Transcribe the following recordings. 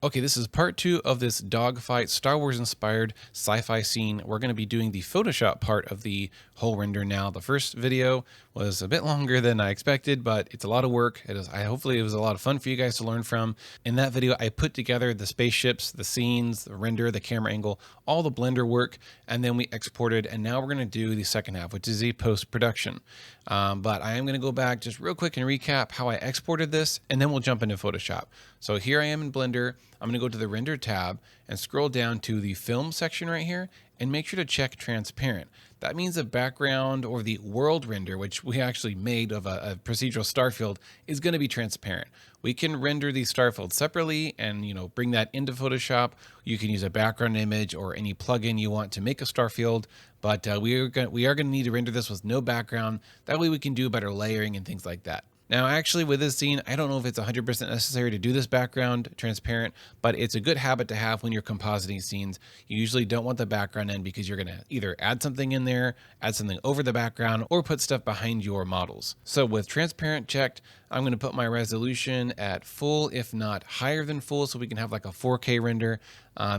Okay, this is part 2 of this dogfight Star Wars inspired sci-fi scene. We're going to be doing the Photoshop part of the whole render now. The first video was a bit longer than I expected, but it's a lot of work. Hopefully it was a lot of fun for you guys to learn from. In that video, I put together the spaceships, the scenes, the render, the camera angle, all the Blender work, and then we exported. And now we're going to do the second half, which is the post-production. But I am going to go back just real quick and recap how I exported this, and then we'll jump into Photoshop. So here I am in Blender. I'm going to go to the render tab and scroll down to the film section right here and make sure to check transparent. That means the background or the world render, which we actually made of a procedural starfield, is going to be transparent. We can render these starfields separately and bring that into Photoshop. You can use a background image or any plugin you want to make a starfield, but we are going to need to render this with no background. That way we can do better layering and things like that. Now, actually, with this scene, I don't know if it's 100% necessary to do this background transparent, but it's a good habit to have when you're compositing scenes. You usually don't want the background in because you're going to either add something in there, add something over the background, or put stuff behind your models. So with transparent checked, I'm going to put my resolution at full, if not higher than full, so we can have like a 4K render.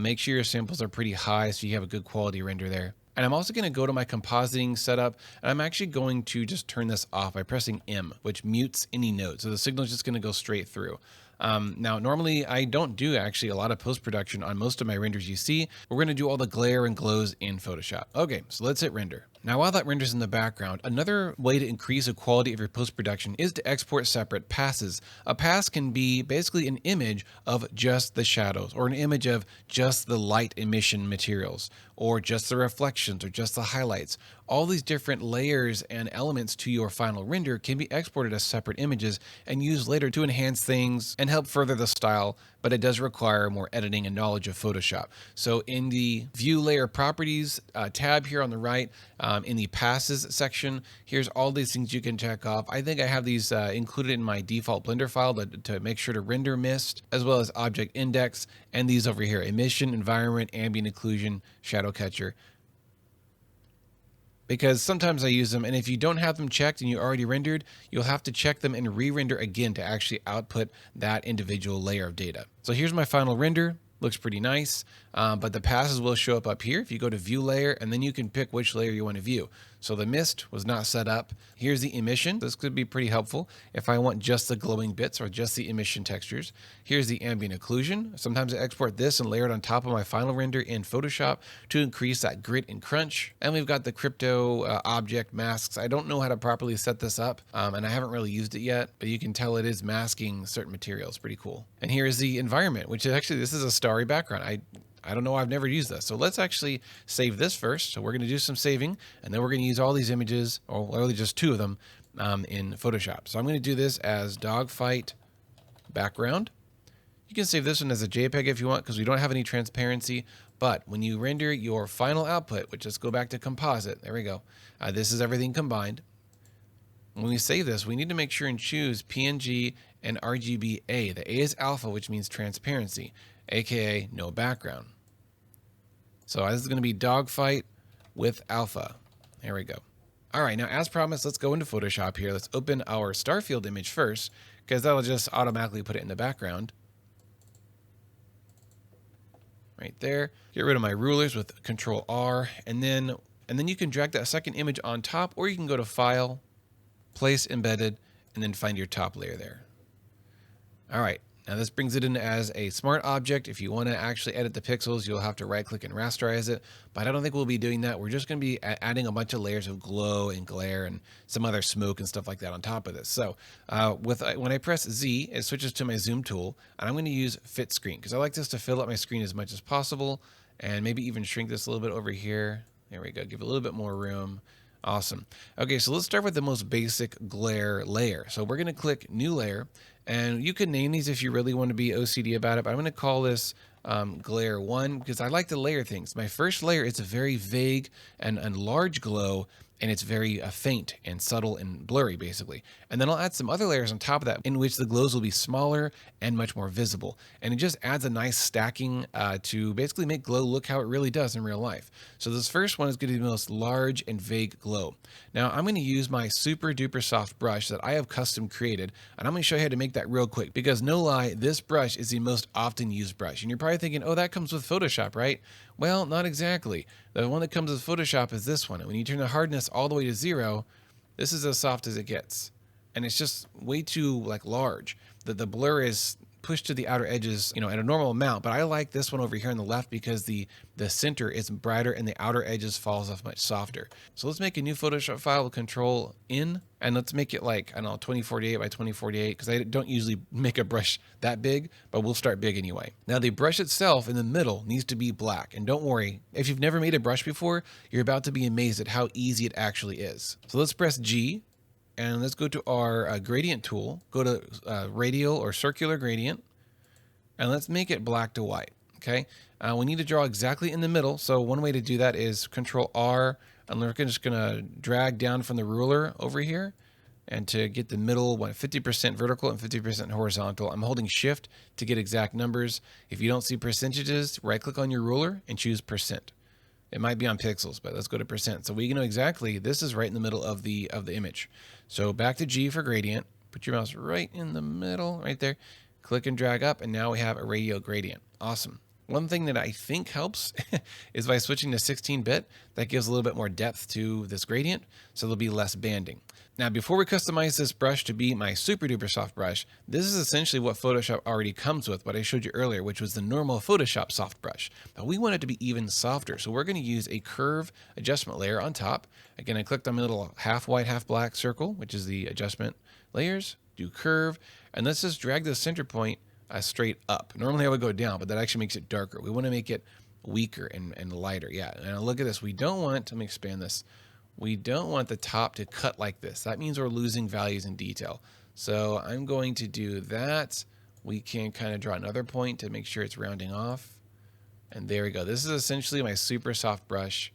Make sure your samples are pretty high so you have a good quality render there. And I'm also going to go to my compositing setup, and I'm actually going to just turn this off by pressing M, which mutes any node. So the signal is just going to go straight through. Now, normally I don't do actually a lot of post-production on most of my renders you see. We're going to do all the glare and glows in Photoshop. Okay, so let's hit render. Now, while that renders in the background, another way to increase the quality of your post-production is to export separate passes. A pass can be basically an image of just the shadows, or an image of just the light emission materials, or just the reflections, or just the highlights. All these different layers and elements to your final render can be exported as separate images and used later to enhance things and help further the style, but it does require more editing and knowledge of Photoshop. So in the View Layer Properties tab here on the right, in the Passes section, here's all these things you can check off. I think I have these included in my default Blender file to make sure to render mist, as well as Object Index, and these over here, Emission, Environment, Ambient Occlusion, Shadow Catcher. Because sometimes I use them, and if you don't have them checked and you already rendered, you'll have to check them and re-render again to actually output that individual layer of data. So here's my final render. Looks pretty nice, but the passes will show up here if you go to View Layer, and then you can pick which layer you want to view. So the mist was not set up. Here's the emission. This could be pretty helpful if I want just the glowing bits or just the emission textures. Here's the ambient occlusion. Sometimes I export this and layer it on top of my final render in Photoshop to increase that grit and crunch. And we've got the crypto object masks. I don't know how to properly set this up, and I haven't really used it yet, but you can tell it is masking certain materials. Pretty cool. And here is the environment, which is actually, this is a starry background. I don't know, I've never used this. So let's actually save this first. So we're going to do some saving, and then we're going to use all these images, or literally just 2 of them, in Photoshop. So I'm going to do this as dogfight background. You can save this one as a JPEG if you want, because we don't have any transparency. But when you render your final output, which, let's go back to composite. There we go. This is everything combined. When we save this, we need to make sure and choose PNG and RGBA. The A is alpha, which means transparency, aka no background. So this is going to be dogfight with alpha. There we go. All right, now as promised, let's go into Photoshop here. Let's open our starfield image first, because that'll just automatically put it in the background. Right there. Get rid of my rulers with Control R, and then you can drag that second image on top, or you can go to File, Place Embedded, and then find your top layer there. All right. Now this brings it in as a smart object. If you want to actually edit the pixels, you'll have to right click and rasterize it, but I don't think we'll be doing that. We're just going to be adding a bunch of layers of glow and glare and some other smoke and stuff like that on top of this. So when I press Z, it switches to my zoom tool, and I'm going to use fit screen because I like this to fill up my screen as much as possible, and maybe even shrink this a little bit over here. There we go. Give it a little bit more room. Awesome. Okay, so let's start with the most basic glare layer. So we're going to click New Layer, and you can name these if you really want to be OCD about it, but I'm going to call this Glare 1 because I like to layer things. My first layer is a very vague and large glow, and it's very faint and subtle and blurry basically. And then I'll add some other layers on top of that in which the glows will be smaller and much more visible. And it just adds a nice stacking to basically make glow look how it really does in real life. So this first one is going to be the most large and vague glow. Now I'm going to use my super duper soft brush that I have custom created, and I'm going to show you how to make that real quick, because no lie, this brush is the most often used brush. And you're probably thinking, oh, that comes with Photoshop, right? Well, not exactly. The one that comes with Photoshop is this one. And when you turn the hardness all the way to 0, this is as soft as it gets. And it's just way too like large. The blur is pushed to the outer edges, you know, at a normal amount. But I like this one over here on the left because the center is brighter and the outer edges falls off much softer. So let's make a new Photoshop file with Control N, and let's make it like, I don't know, 2048 by 2048, because I don't usually make a brush that big, but we'll start big anyway. Now the brush itself in the middle needs to be black, and don't worry, if you've never made a brush before, you're about to be amazed at how easy it actually is. So let's press G, and let's go to our gradient tool, go to radial or circular gradient, and let's make it black to white, okay? We need to draw exactly in the middle, so one way to do that is Control R, and we're just gonna drag down from the ruler over here, and to get the middle, 50% vertical and 50% horizontal. I'm holding Shift to get exact numbers. If you don't see percentages, right-click on your ruler and choose percent. It might be on pixels, but let's go to percent. So we know exactly this is right in the middle of the image. So back to G for gradient. Put your mouse right in the middle, right there. Click and drag up, and now we have a radial gradient. Awesome. One thing that I think helps is by switching to 16-bit. That gives a little bit more depth to this gradient, so there'll be less banding. Now, before we customize this brush to be my super duper soft brush, this is essentially what Photoshop already comes with, what I showed you earlier, which was the normal Photoshop soft brush. But we want it to be even softer, so we're going to use a curve adjustment layer on top. Again, I clicked on my little half white, half black circle, which is the adjustment layers, do curve, and let's just drag the center point straight up. Normally I would go down, but that actually makes it darker. We want to make it weaker and lighter. Yeah, and look at this. We don't want, let me expand this. We don't want the top to cut like this. That means we're losing values in detail. So I'm going to do that. We can kind of draw another point to make sure it's rounding off. And there we go. This is essentially my super soft brush.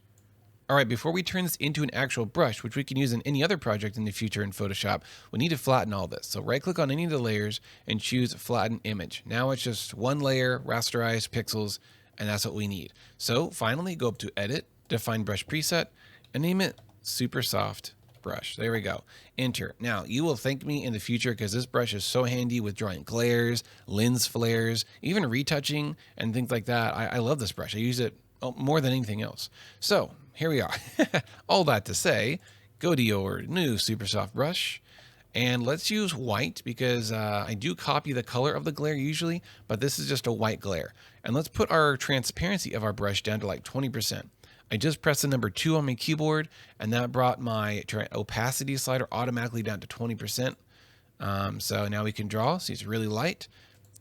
All right, before we turn this into an actual brush, which we can use in any other project in the future in Photoshop, we need to flatten all this. So right-click on any of the layers and choose Flatten Image. Now it's just one layer, rasterized pixels, and that's what we need. So finally, go up to Edit, Define Brush Preset, and name it Super Soft Brush. There we go. Enter. Now, you will thank me in the future because this brush is so handy with drawing glares, lens flares, even retouching, and things like that. I love this brush. I use it more than anything else. So here we are. All that to say, go to your new super soft brush and let's use white because I do copy the color of the glare usually, but this is just a white glare. And let's put our transparency of our brush down to like 20%. I just pressed the number 2 on my keyboard and that brought my opacity slider automatically down to 20%. So now we can draw. See, it's really light.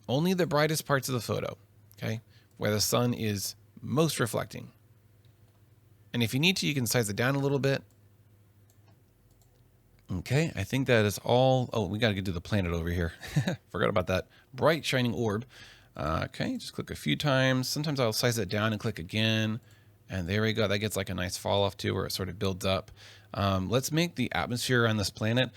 Only the brightest parts of the photo, okay, where the sun is most reflecting. And if you need to, you can size it down a little bit. Okay, I think that is all. Oh, we got to get to the planet over here. Forgot about that bright shining orb. Okay, just click a few times. Sometimes I'll size it down and click again. And there we go. That gets like a nice fall off too, where it sort of builds up. Let's make the atmosphere on this planet.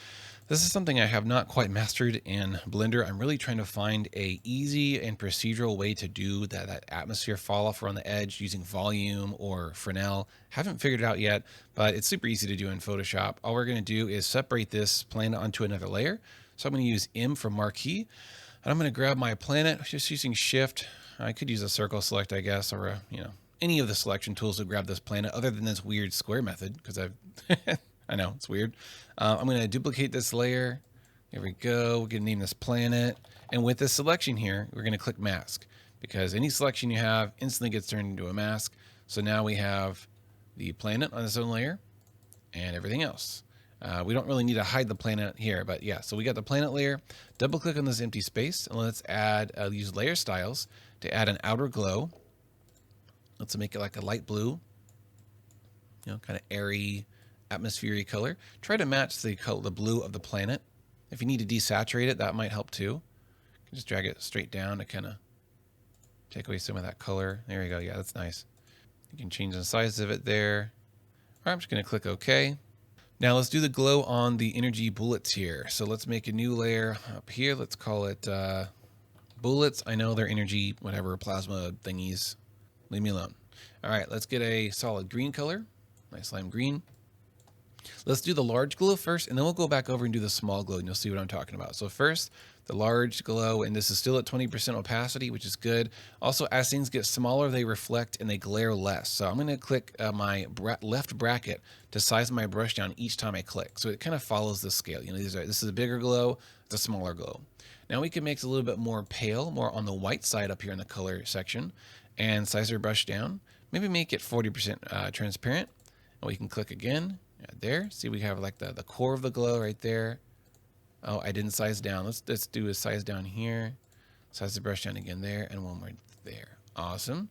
This is something I have not quite mastered in Blender. I'm really trying to find a easy and procedural way to do that atmosphere fall off around the edge using volume or Fresnel. Haven't figured it out yet, but it's super easy to do in Photoshop. All we're going to do is separate this planet onto another layer. So I'm going to use M for marquee. And I'm going to grab my planet just using Shift. I could use a circle select, I guess, or any of the selection tools to grab this planet other than this weird square method because I've I know it's weird. I'm going to duplicate this layer. Here we go. We're going to name this planet. And with this selection here, we're going to click mask because any selection you have instantly gets turned into a mask. So now we have the planet on its own layer and everything else. We don't really need to hide the planet here, but yeah, so we got the planet layer. Double click on this empty space and let's add, use layer styles to add an outer glow. Let's make it like a light blue, kind of airy, atmospheric color. Try to match the color, the blue of the planet. If you need to desaturate it, that might help too. You can just drag it straight down to kind of take away some of that color. There you go. Yeah, that's nice. You can change the size of it there. All right, I'm just going to click OK. Now let's do the glow on the energy bullets here. So let's make a new layer up here. Let's call it bullets. I know they're energy, whatever, plasma thingies. Leave me alone. All right, let's get a solid green color. Nice lime green. Let's do the large glow first, and then we'll go back over and do the small glow, and you'll see what I'm talking about. So first, the large glow, and this is still at 20% opacity, which is good. Also, as things get smaller, they reflect and they glare less. So I'm going to click my left bracket to size my brush down each time I click. So it kind of follows the scale. You know, this is a bigger glow, it's a smaller glow. Now we can make it a little bit more pale, more on the white side up here in the color section, and size our brush down. Maybe make it 40% transparent, and we can click again. There, see we have like the core of the glow right there. Oh, I didn't size down. Let's do a size down here. Size the brush down again there, and one more there. Awesome.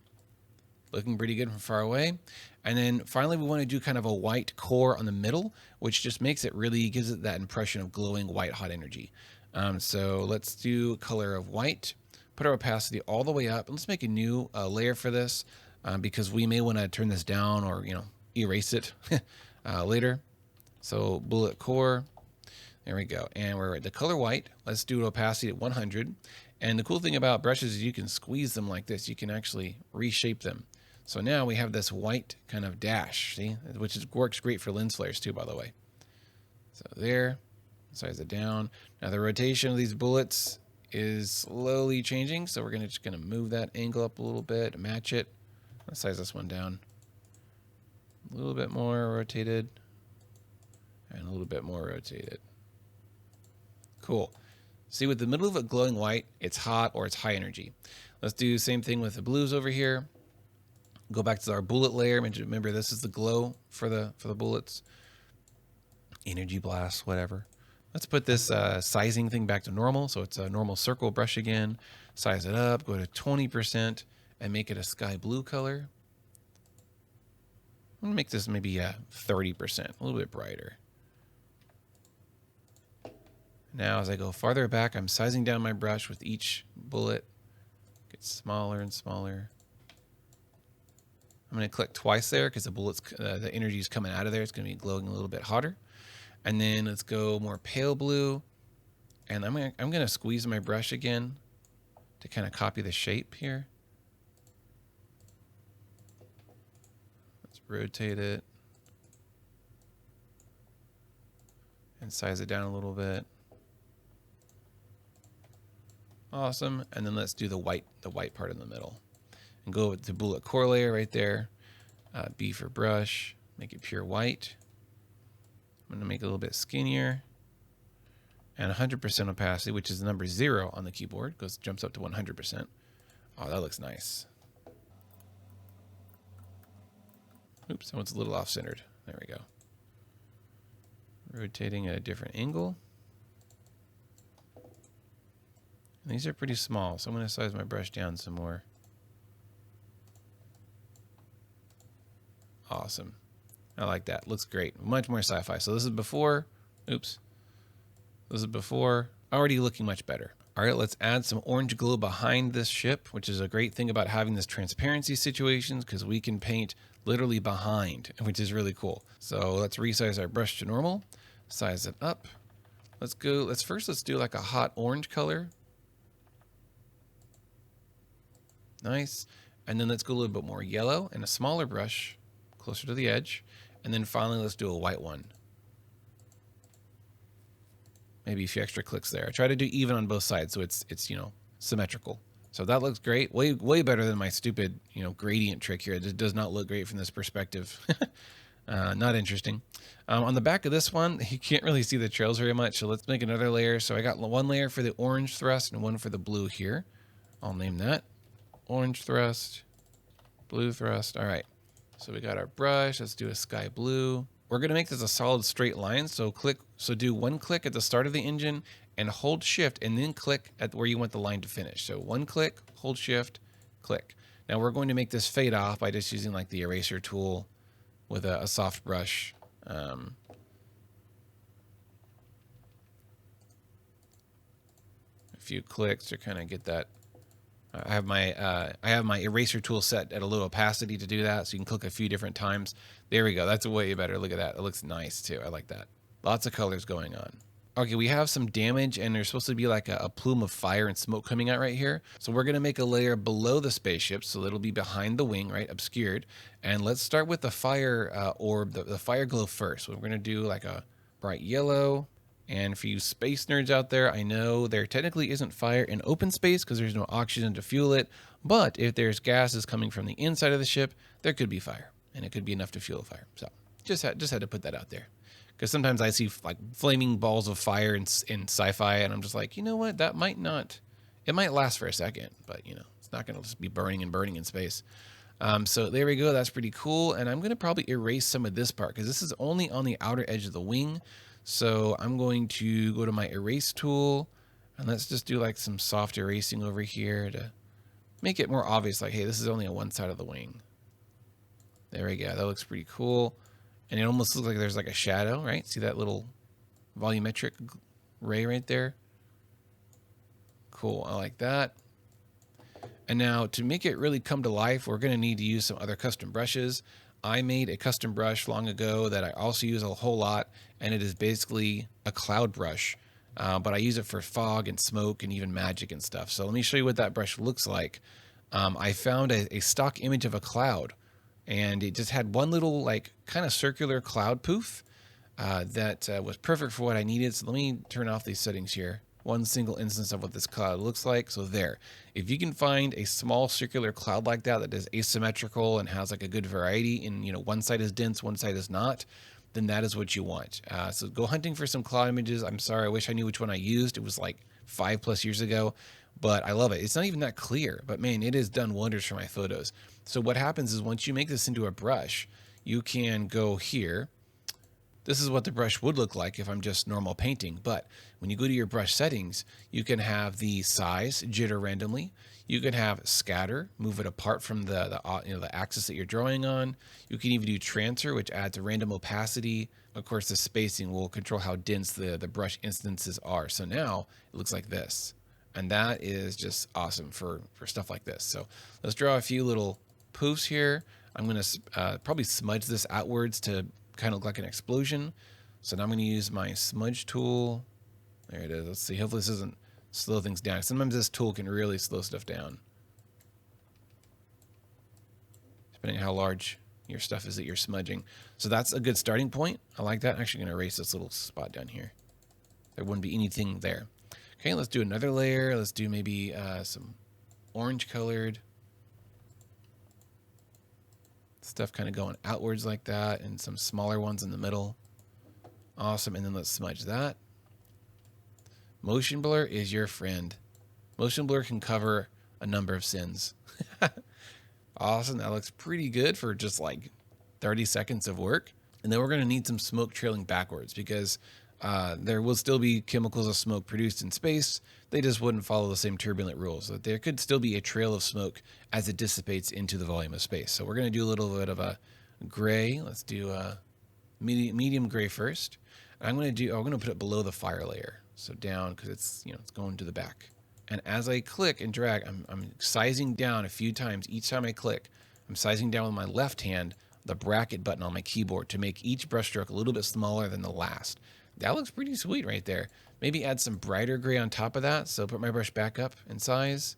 Looking pretty good from far away. And then finally, we want to do kind of a white core on the middle, which just makes it really, gives it that impression of glowing white hot energy. So let's do color of white. Put our opacity all the way up. And let's make a new layer for this because we may want to turn this down or, you know, erase it later. So bullet core. There we go. And we're at the color white. Let's do opacity at 100. And the cool thing about brushes is you can squeeze them like this. You can actually reshape them. So now we have this white kind of dash, see, which works great for lens flares too, by the way. So there, size it down. Now the rotation of these bullets is slowly changing. So we're just gonna move that angle up a little bit, match it. Let's size this one down. A little bit more rotated and a little bit more rotated. Cool. See, with the middle of it glowing white, it's hot or it's high energy. Let's do the same thing with the blues over here. Go back to our bullet layer. Remember, this is the glow for the bullets. Energy blast, whatever. Let's put this sizing thing back to normal. So it's a normal circle brush again. Size it up, go to 20% and make it a sky blue color. I'm gonna make this maybe 30%, a little bit brighter. Now, as I go farther back, I'm sizing down my brush with each bullet. Gets smaller and smaller. I'm going to click twice there because the energy is coming out of there. It's going to be glowing a little bit hotter. And then let's go more pale blue. And I'm going to squeeze my brush again to kind of copy the shape here. Let's rotate it and size it down a little bit. Awesome. And then let's do the white part in the middle. And go with the bullet core layer right there. B for brush. Make it pure white. I'm going to make it a little bit skinnier. And 100% opacity, which is the number 0 on the keyboard. Jumps up to 100%. Oh, that looks nice. Oops, that one's a little off-centered. There we go. Rotating at a different angle. And these are pretty small, so I'm going to size my brush down some more. Awesome. I like that. Looks great. Much more sci-fi. So this is before. Oops. This is before. Already looking much better. All right, let's add some orange glow behind this ship, which is a great thing about having this transparency situations because we can paint literally behind, which is really cool. So let's resize our brush to normal. Size it up. Let's do like a hot orange color. Nice. And then let's go a little bit more yellow and a smaller brush closer to the edge. And then finally, let's do a white one. Maybe a few extra clicks there. I try to do even on both sides so it's you know, symmetrical. So that looks great. Way better than my stupid, you know, gradient trick here. It does not look great from this perspective. Not interesting. On the back of this one, you can't really see the trails very much. So let's make another layer. So I got one layer for the orange thrust and one for the blue here. I'll name that. Orange thrust, blue thrust. All right, so we got our brush. Let's do a sky blue. We're gonna make this a solid straight line. So do one click at the start of the engine and hold shift and then click at where you want the line to finish. So one click, hold shift, click. Now we're going to make this fade off by just using like the eraser tool with a soft brush. A few clicks to kind of get that. I have my eraser tool set at a low opacity to do that, so you can click a few different times. There we go. That's way better. Look at that. It looks nice too. I like that. Lots of colors going on. Okay, we have some damage, and there's supposed to be like a plume of fire and smoke coming out right here. So we're gonna make a layer below the spaceship, so it'll be behind the wing, right, obscured. And let's start with the fire orb, the fire glow first. So we're gonna do like a bright yellow. And for you space nerds out there, I know there technically isn't fire in open space because there's no oxygen to fuel it. But if there's gases coming from the inside of the ship, there could be fire, and it could be enough to fuel a fire. So just had to put that out there, because sometimes I see like flaming balls of fire in sci-fi, and I'm just like, you know what, that might not. It might last for a second, but you know, it's not going to just be burning and burning in space. So there we go. That's pretty cool. And I'm going to probably erase some of this part because this is only on the outer edge of the wing. So I'm going to go to my erase tool, and let's just do like some soft erasing over here to make it more obvious. Like, hey, this is only on one side of the wing. There we go. That looks pretty cool. And it almost looks like there's like a shadow, right? See that little volumetric ray right there? Cool. I like that. And now to make it really come to life, we're going to need to use some other custom brushes. I made a custom brush long ago that I also use a whole lot, and it is basically a cloud brush, but I use it for fog and smoke and even magic and stuff. So let me show you what that brush looks like. I found a stock image of a cloud, and it just had one little like kind of circular cloud poof that was perfect for what I needed. So let me turn off these settings here. One single instance of what this cloud looks like. So there, if you can find a small circular cloud like that is asymmetrical and has like a good variety in, you know, one side is dense, one side is not, then that is what you want. So go hunting for some cloud images. I'm sorry, I wish I knew which one I used. It was like 5+ years ago, but I love it. It's not even that clear, but man, it has done wonders for my photos. So what happens is once you make this into a brush, you can go here. This is what the brush would look like if I'm just normal painting. But when you go to your brush settings, you can have the size jitter randomly. You can have scatter, move it apart from the axis that you're drawing on. You can even do transfer, which adds a random opacity. Of course, the spacing will control how dense the brush instances are. So now it looks like this. And that is just awesome for stuff like this. So let's draw a few little poofs here. I'm going to probably smudge this outwards to kind of look like an explosion. So now I'm going to use my smudge tool. There it is. Let's see. Hopefully this doesn't slow things down. Sometimes this tool can really slow stuff down, depending on how large your stuff is that you're smudging. So that's a good starting point. I like that. I'm actually going to erase this little spot down here. There wouldn't be anything there. Okay, let's do another layer. Let's do maybe some orange colored stuff kind of going outwards like that, and some smaller ones in the middle. Awesome. And then let's smudge that. Motion blur is your friend. Motion blur can cover a number of sins. Awesome. That looks pretty good for just like 30 seconds of work. And then we're going to need some smoke trailing backwards because there will still be chemicals of smoke produced in space. They just wouldn't follow the same turbulent rules. So there could still be a trail of smoke as it dissipates into the volume of space. So we're going to do a little bit of a gray. Let's do a medium gray first. And I'm going to put it below the fire layer. So down, because it's, you know, it's going to the back. And as I click and drag, I'm sizing down a few times. Each time I click, I'm sizing down with my left hand the bracket button on my keyboard to make each brushstroke a little bit smaller than the last. That looks pretty sweet right there. Maybe add some brighter gray on top of that. So put my brush back up in size.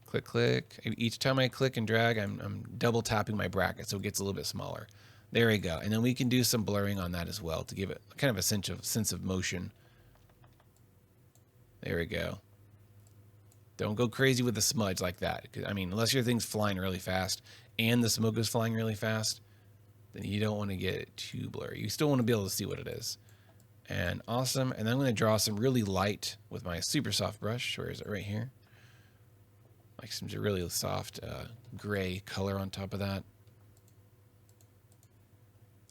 Click, click. Each time I click and drag, I'm double tapping my bracket so it gets a little bit smaller. There we go. And then we can do some blurring on that as well to give it kind of a sense of motion. There we go. Don't go crazy with the smudge like that. I mean, unless your thing's flying really fast and the smoke is flying really fast, then you don't want to get it too blurry. You still want to be able to see what it is. And awesome. And then I'm going to draw some really light with my super soft brush. Where is it? Right here. Like some really soft gray color on top of that.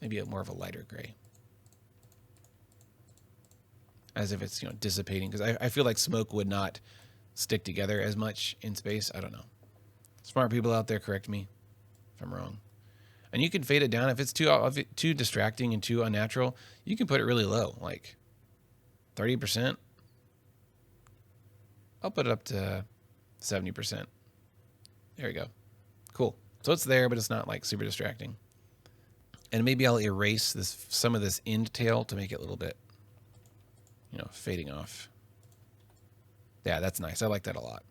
Maybe more of a lighter gray. As if it's, you know, dissipating. Because I feel like smoke would not stick together as much in space. I don't know. Smart people out there, correct me if I'm wrong. And you can fade it down if it's too distracting and too unnatural. You can put it really low, like 30%. I'll put it up to 70%. There we go. Cool. So it's there, but it's not like super distracting. And maybe I'll erase some of this end tail to make it a little bit, fading off. Yeah, that's nice. I like that a lot.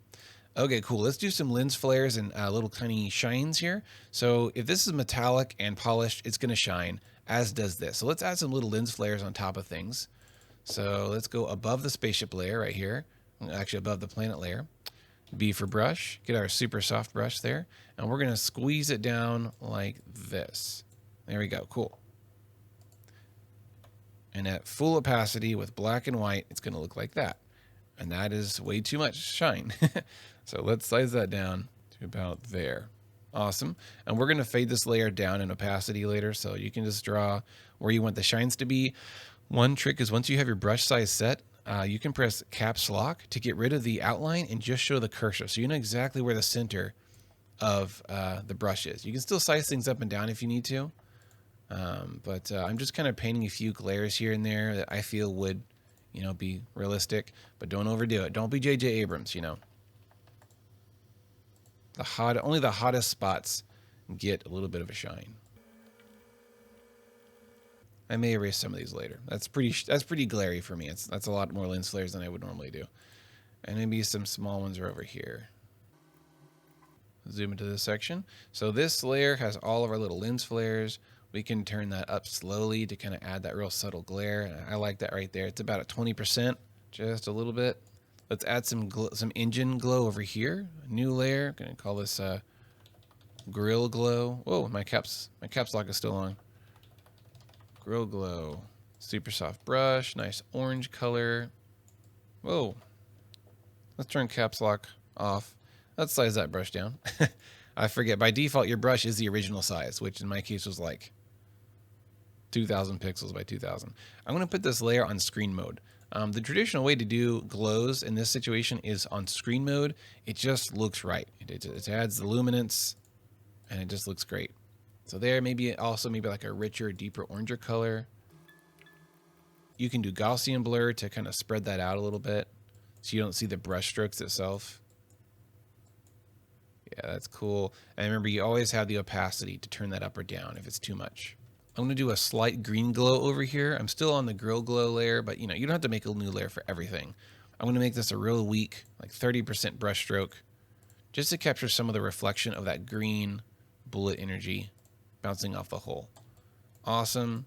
Okay, cool. Let's do some lens flares and little tiny shines here. So if this is metallic and polished, it's going to shine, as does this. So let's add some little lens flares on top of things. So let's go above the spaceship layer right here. Actually, above the planet layer. B for brush. Get our super soft brush there. And we're going to squeeze it down like this. There we go. Cool. And at full opacity with black and white, it's going to look like that. And that is way too much shine. So let's size that down to about there. Awesome. And we're going to fade this layer down in opacity later. So you can just draw where you want the shines to be. One trick is once you have your brush size set, you can press caps lock to get rid of the outline and just show the cursor. So you know exactly where the center of the brush is. You can still size things up and down if you need to. But I'm just kind of painting a few glares here and there that I feel would, be realistic, but don't overdo it. Don't be J.J. Abrams, Only the hottest spots get a little bit of a shine. I may erase some of these later. That's pretty glary for me. That's a lot more lens flares than I would normally do. And maybe some small ones are over here. Zoom into this section. So this layer has all of our little lens flares. We can turn that up slowly to kind of add that real subtle glare. And I like that right there. It's about at 20%, just a little bit. Let's add some engine glow over here. A new layer. I'm gonna call this grill glow. Whoa, my caps lock is still on. Grill glow. Super soft brush. Nice orange color. Whoa. Let's turn caps lock off. Let's size that brush down. I forget. By default, your brush is the original size, which in my case was like 2,000 pixels by 2,000. I'm going to put this layer on screen mode. The traditional way to do glows in this situation is on screen mode. It just looks right. It adds the luminance, and it just looks great. So there, maybe like a richer, deeper oranger color. You can do Gaussian blur to kind of spread that out a little bit, so you don't see the brush strokes itself. Yeah, that's cool. And remember, you always have the opacity to turn that up or down if it's too much. I'm going to do a slight green glow over here. I'm still on the grill glow layer, but you don't have to make a new layer for everything. I'm going to make this a real weak, like 30% brush stroke, just to capture some of the reflection of that green bullet energy bouncing off the hull. Awesome.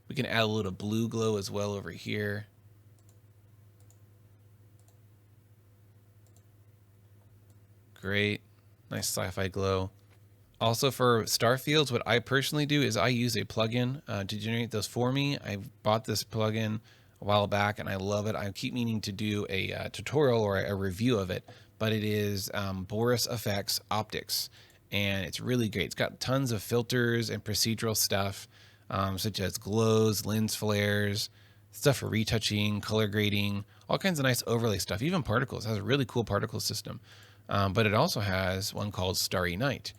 We can add a little blue glow as well over here. Great. Nice sci-fi glow. Also for starfields, what I personally do is I use a plugin to generate those for me. I bought this plugin a while back and I love it. I keep meaning to do a tutorial or a review of it, but it is Boris Effects Optics, and it's really great. It's got tons of filters and procedural stuff, such as glows, lens flares, stuff for retouching, color grading, all kinds of nice overlay stuff, even particles. It has a really cool particle system. But it also has one called Starry Night.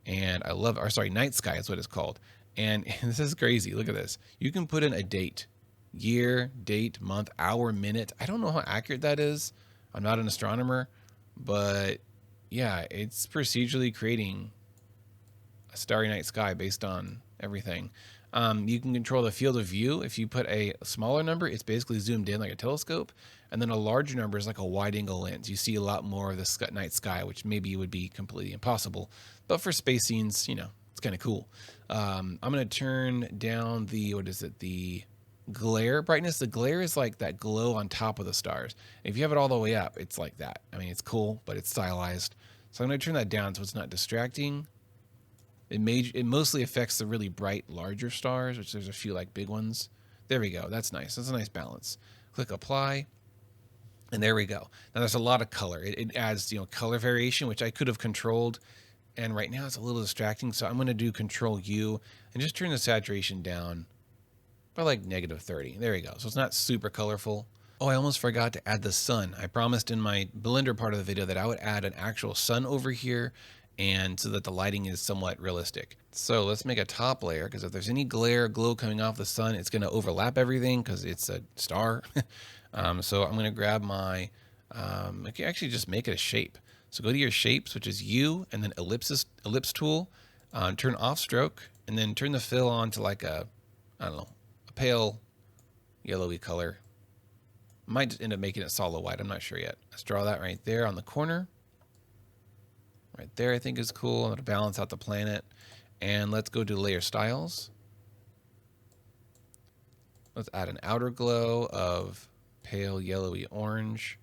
And I love, or sorry, Night Sky is what it's called. And this is crazy. Look at this. You can put in a date, year, date, month, hour, minute. I don't know how accurate that is. I'm not an astronomer, but yeah, it's procedurally creating a starry night sky based on everything. You can control the field of view. If you put a smaller number, it's basically zoomed in like a telescope. And then a larger number is like a wide angle lens. You see a lot more of the night sky, which maybe would be completely impossible. But for space scenes, it's kind of cool. I'm going to turn down the glare brightness. The glare is like that glow on top of the stars. If you have it all the way up, it's like that. I mean, it's cool, but it's stylized. So I'm going to turn that down so it's not distracting. It mostly affects the really bright, larger stars, which there's a few like big ones. There we go. That's nice. That's a nice balance. Click apply. And there we go. Now there's a lot of color. It adds, color variation, which I could have controlled. And right now it's a little distracting. So I'm going to do Control U and just turn the saturation down by like -30. There we go. So it's not super colorful. Oh, I almost forgot to add the sun. I promised in my Blender part of the video that I would add an actual sun over here, and so that the lighting is somewhat realistic. So let's make a top layer, because if there's any glow coming off the sun, it's going to overlap everything because it's a star. So I'm going to grab my, I can actually just make it a shape. So go to your shapes, which is U, and then ellipse tool. Turn off stroke, and then turn the fill on to like a, I don't know, a pale yellowy color. Might just end up making it solid white. I'm not sure yet. Let's draw that right there on the corner. Right there, I think is cool. It'll balance out the planet. And let's go to layer styles. Let's add an outer glow of pale yellowy orange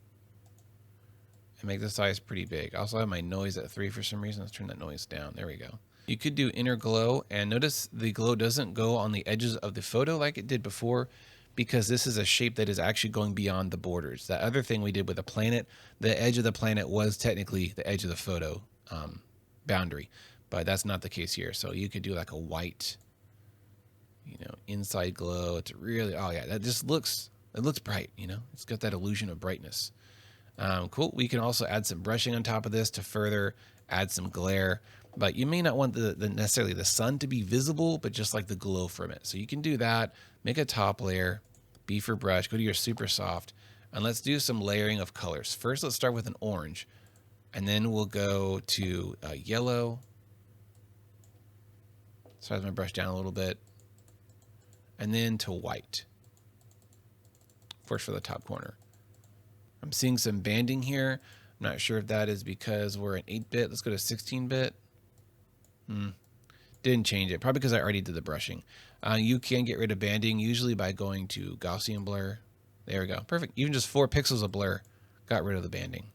and make the size pretty big. I also have my noise at 3 for some reason. Let's turn that noise down. There we go. You could do inner glow, and notice the glow doesn't go on the edges of the photo like it did before, because this is a shape that is actually going beyond the borders. That other thing we did with the planet, the edge of the planet was technically the edge of the photo boundary, but that's not the case here. So you could do like a white, you know, inside glow. It's really, oh yeah, that just looks, it looks bright, you know, it's got that illusion of brightness. Cool. We can also add some brushing on top of this to further add some glare, but you may not want the necessarily the sun to be visible, but just like the glow from it. So you can do that. Make a top layer, B for brush, go to your super soft, and let's do some layering of colors. First, let's start with an orange, and then we'll go to yellow. Size my brush down a little bit, and then to white. First for the top corner. I'm seeing some banding here. I'm not sure if that is because we're in 8-bit. Let's go to 16-bit. Didn't change it. Probably because I already did the brushing. You can get rid of banding usually by going to Gaussian blur. There we go. Perfect. Even just 4 pixels of blur got rid of the banding.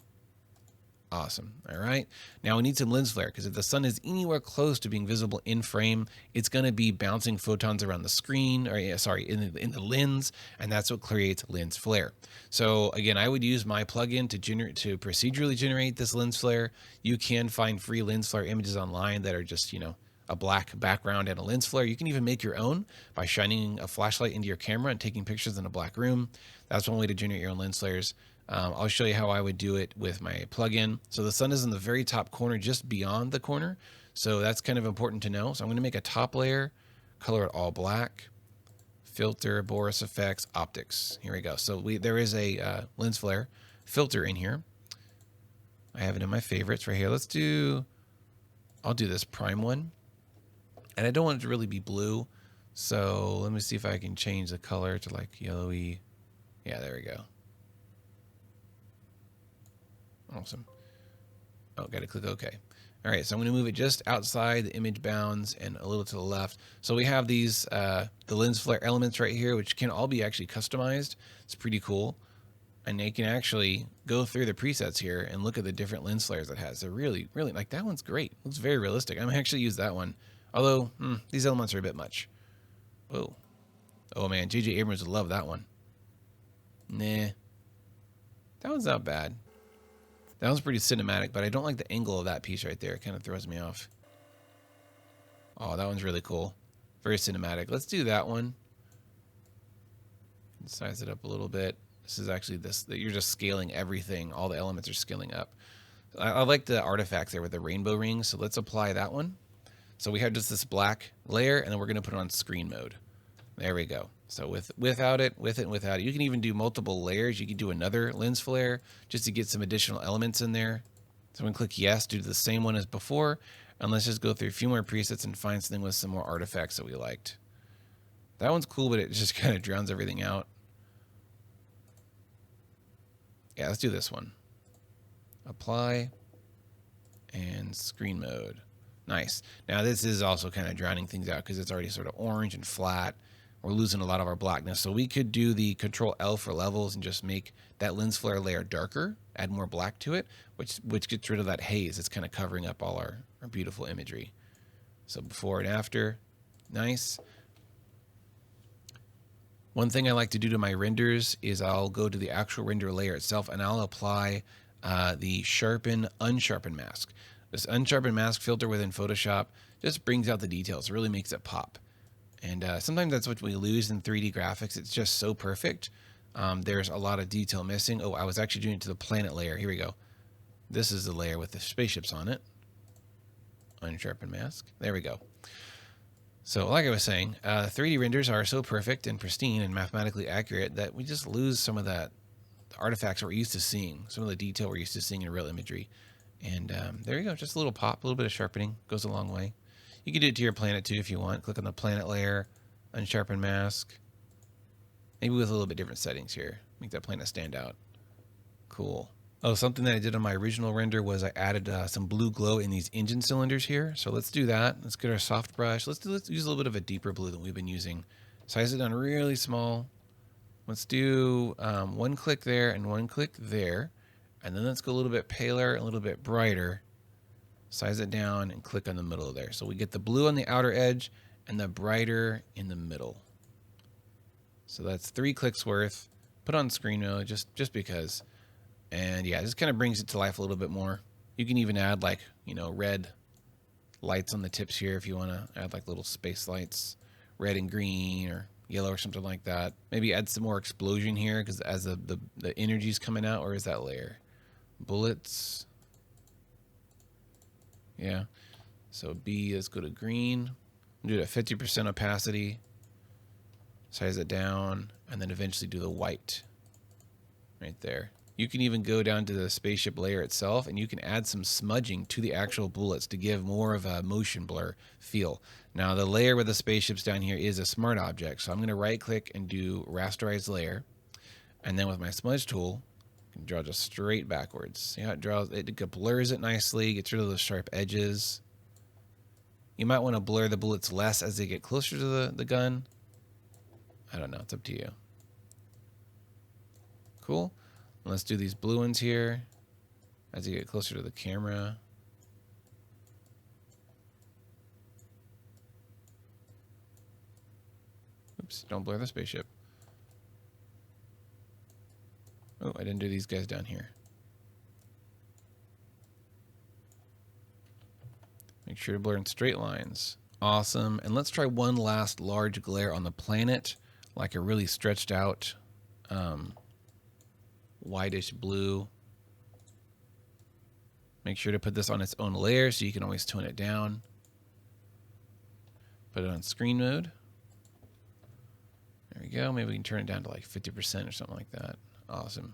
Awesome. All right. Now we need some lens flare, because if the sun is anywhere close to being visible in frame, it's going to be bouncing photons around the screen, or in the lens, and that's what creates lens flare. So again, I would use my plugin to procedurally generate this lens flare. You can find free lens flare images online that are just, you know, a black background and a lens flare. You can even make your own by shining a flashlight into your camera and taking pictures in a black room. That's one way to generate your own lens flares. I'll show you how I would do it with my plugin. So the sun is in the very top corner, just beyond the corner. So that's kind of important to know. So I'm going to make a top layer, color it all black, filter, Boris effects, optics. Here we go. So there is a lens flare filter in here. I have it in my favorites right here. I'll do this prime one. And I don't want it to really be blue. So let me see if I can change the color to like yellowy. Yeah, there we go. Awesome. Oh, got to click OK. All right, so I'm going to move it just outside the image bounds and a little to the left. So we have these, the lens flare elements right here, which can all be actually customized. It's pretty cool. And you can actually go through the presets here and look at the different lens flares it has. So really, really, like that one's great. Looks very realistic. I'm actually use that one. Although, these elements are a bit much. Whoa. Oh man, J.J. Abrams would love that one. Nah. That one's not bad. That one's pretty cinematic, but I don't like the angle of that piece right there. It kind of throws me off. Oh, that one's really cool. Very cinematic. Let's do that one. Size it up a little bit. This is actually you're just scaling everything. All the elements are scaling up. I like the artifacts there with the rainbow rings, so let's apply that one. So we have just this black layer, and then we're going to put it on screen mode. There we go. So without it, with it, and without it. You can even do multiple layers. You can do another lens flare just to get some additional elements in there. So I'm going to click yes, do the same one as before. And let's just go through a few more presets and find something with some more artifacts that we liked. That one's cool, but it just kind of drowns everything out. Yeah, let's do this one. Apply and screen mode. Nice. Now this is also kind of drowning things out because it's already sort of orange and flat. We're losing a lot of our blackness. So we could do the Control L for levels and just make that lens flare layer darker, add more black to it, which gets rid of that haze. It's kind of covering up all our beautiful imagery. So before and after, nice. One thing I like to do to my renders is I'll go to the actual render layer itself and I'll apply the sharpen, unsharpen mask. This unsharpen mask filter within Photoshop just brings out the details. It really makes it pop. And sometimes that's what we lose in 3D graphics. It's just so perfect. There's a lot of detail missing. Oh, I was actually doing it to the planet layer. Here we go. This is the layer with the spaceships on it. Unsharpen mask. There we go. So like I was saying, 3D renders are so perfect and pristine and mathematically accurate that we just lose some of that artifacts that we're used to seeing, some of the detail we're used to seeing in real imagery. And there you go, just a little pop, a little bit of sharpening, goes a long way. You can do it to your planet too if you want. Click on the planet layer, unsharpen mask. Maybe with a little bit different settings here. Make that planet stand out. Cool. Oh, something that I did on my original render was I added some blue glow in these engine cylinders here. So let's do that. Let's get our soft brush. Let's use a little bit of a deeper blue than we've been using. Size it down really small. Let's do one click there and one click there. And then let's go a little bit paler, a little bit brighter. Size it down and click on the middle there. So we get the blue on the outer edge and the brighter in the middle. So that's 3 clicks worth. Put on screen mode just because. And yeah, this kind of brings it to life a little bit more. You can even add like, you know, red lights on the tips here if you want to add like little space lights, red and green or yellow or something like that. Maybe add some more explosion here because as the energy's coming out, or is that layer? Bullets. Yeah. So B, let's go to green. Do it at 50% opacity. Size it down, and then eventually do the white right there. You can even go down to the spaceship layer itself, and you can add some smudging to the actual bullets to give more of a motion blur feel. Now, the layer with the spaceships down here is a smart object, so I'm going to right-click and do rasterize layer, and then with my smudge tool, I can draw just straight backwards. See how it draws? It blurs it nicely, gets rid of those sharp edges. You might want to blur the bullets less as they get closer to the gun. I don't know. It's up to you. Cool. Let's do these blue ones here as you get closer to the camera. Oops, don't blur the spaceship. Oh, I didn't do these guys down here. Make sure to blur in straight lines. Awesome. And let's try one last large glare on the planet, like a really stretched out whitish blue. Make sure to put this on its own layer so you can always tone it down. Put it on screen mode. There we go. Maybe we can turn it down to like 50% or something like that. Awesome.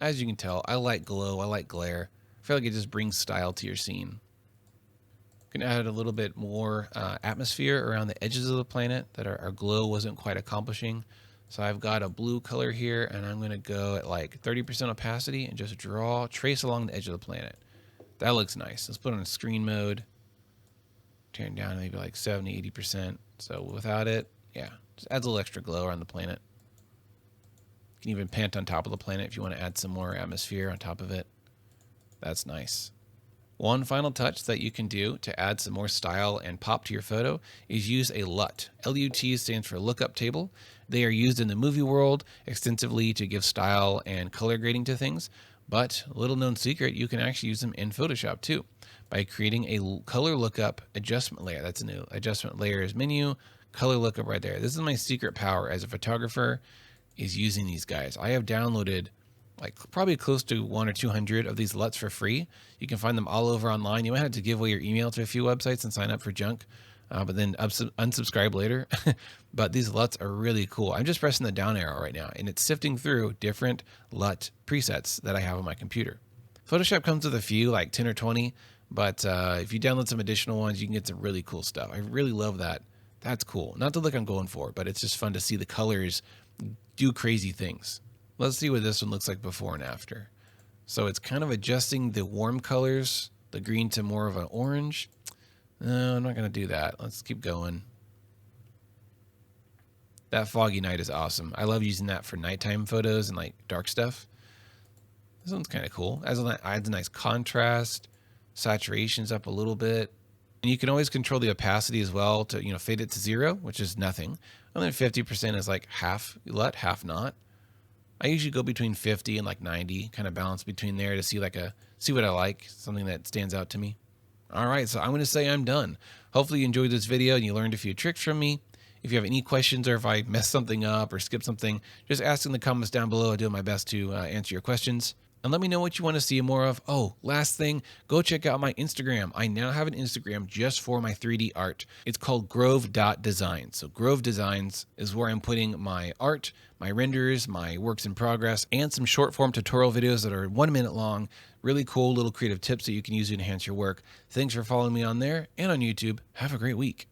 As you can tell, I like glow. I like glare. I feel like it just brings style to your scene. You can add a little bit more atmosphere around the edges of the planet that our glow wasn't quite accomplishing. So I've got a blue color here, and I'm going to go at like 30% opacity and just trace along the edge of the planet. That looks nice. Let's put it on screen mode. Turn down to maybe like 70, 80%. So without it, yeah, just adds a little extra glow around the planet. You can even paint on top of the planet if you want to add some more atmosphere on top of it. That's nice. One final touch that you can do to add some more style and pop to your photo is use a LUT. LUT stands for lookup table. They are used in the movie world extensively to give style and color grading to things, but little known secret, you can actually use them in Photoshop too by creating a color lookup adjustment layer. That's a new adjustment layers menu, color lookup right there. This is my secret power as a photographer, is using these guys. I have downloaded like probably close to 100 or 200 of these LUTs for free. You can find them all over online. You might have to give away your email to a few websites and sign up for junk, but then unsubscribe later. But these LUTs are really cool. I'm just pressing the down arrow right now, and it's sifting through different LUT presets that I have on my computer. Photoshop comes with a few, like 10 or 20, but if you download some additional ones, you can get some really cool stuff. I really love that. That's cool. Not the look I'm going for, but it's just fun to see the colors do crazy things. Let's see what this one looks like before and after. So it's kind of adjusting the warm colors, the green to more of an orange. No, I'm not going to do that. Let's keep going. That foggy night is awesome. I love using that for nighttime photos and like dark stuff. This one's kind of cool. Adds a nice contrast. Saturation's up a little bit. And you can always control the opacity as well to, you know, fade it to 0, which is nothing. And then 50% is like half LUT, half not. I usually go between 50 and like 90, kind of balance between there to see what I like, something that stands out to me. All right, so I'm going to say I'm done. Hopefully you enjoyed this video and you learned a few tricks from me. If you have any questions or if I messed something up or skipped something, just ask in the comments down below. I'll do my best to answer your questions. and let me know what you want to see more of. Oh, last thing, go check out my Instagram. I now have an Instagram just for my 3D art. It's called grove.designs. So Grove Designs is where I'm putting my art, my renders, my works in progress, and some short form tutorial videos that are 1 minute long. Really cool little creative tips that you can use to enhance your work. Thanks for following me on there and on YouTube. Have a great week.